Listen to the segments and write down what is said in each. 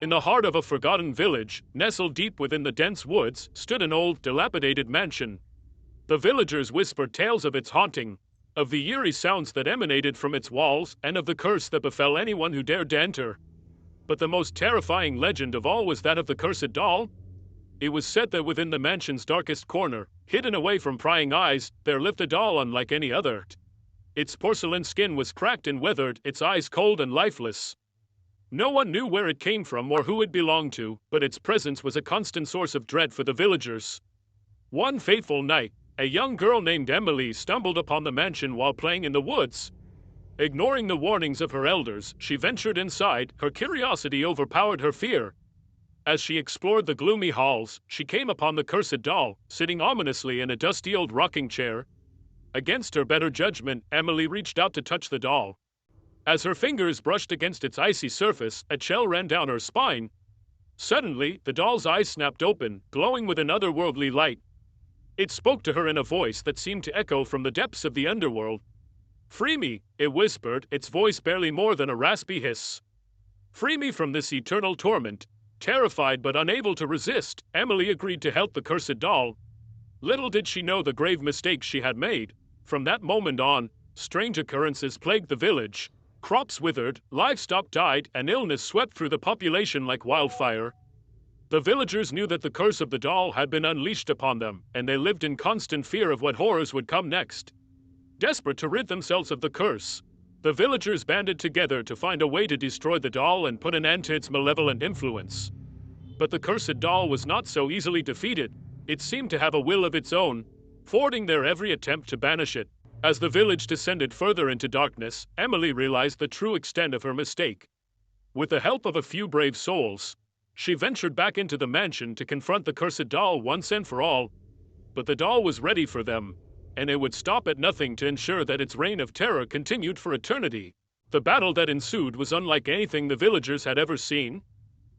In the heart of a forgotten village, nestled deep within the dense woods, stood an old, dilapidated mansion. The villagers whispered tales of its haunting, of the eerie sounds that emanated from its walls, and of the curse that befell anyone who dared to enter. But the most terrifying legend of all was that of the cursed doll. It was said that within the mansion's darkest corner, hidden away from prying eyes, there lived a doll unlike any other. Its porcelain skin was cracked and weathered, its eyes cold and lifeless. No one knew where it came from or who it belonged to, but its presence was a constant source of dread for the villagers. One fateful night, a young girl named Emily stumbled upon the mansion while playing in the woods. Ignoring the warnings of her elders, she ventured inside. Her curiosity overpowered her fear. As she explored the gloomy halls, she came upon the cursed doll, sitting ominously in a dusty old rocking chair. Against her better judgment, Emily reached out to touch the doll. As her fingers brushed against its icy surface, a chill ran down her spine. Suddenly, the doll's eyes snapped open, glowing with an otherworldly light. It spoke to her in a voice that seemed to echo from the depths of the underworld. "Free me," it whispered, its voice barely more than a raspy hiss. "Free me from this eternal torment." Terrified but unable to resist, Emily agreed to help the cursed doll. Little did she know the grave mistake she had made. From that moment on, strange occurrences plagued the village. Crops withered, livestock died, and illness swept through the population like wildfire. The villagers knew that the curse of the doll had been unleashed upon them, and they lived in constant fear of what horrors would come next. Desperate to rid themselves of the curse, the villagers banded together to find a way to destroy the doll and put an end to its malevolent influence. But the cursed doll was not so easily defeated. It seemed to have a will of its own, thwarting their every attempt to banish it. As the village descended further into darkness, Emily realized the true extent of her mistake. With the help of a few brave souls, she ventured back into the mansion to confront the cursed doll once and for all. But the doll was ready for them, and it would stop at nothing to ensure that its reign of terror continued for eternity. The battle that ensued was unlike anything the villagers had ever seen.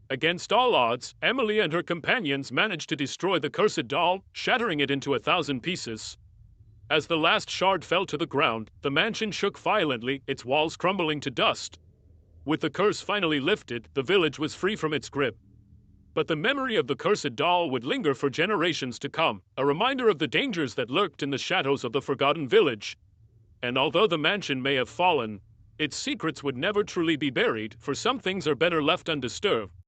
Against all odds, Emily and her companions managed to destroy the cursed doll, shattering it into 1,000 pieces. As the last shard fell to the ground, the mansion shook violently, its walls crumbling to dust. With the curse finally lifted, the village was free from its grip. But the memory of the cursed doll would linger for generations to come, a reminder of the dangers that lurked in the shadows of the forgotten village. And although the mansion may have fallen, its secrets would never truly be buried, for some things are better left undisturbed.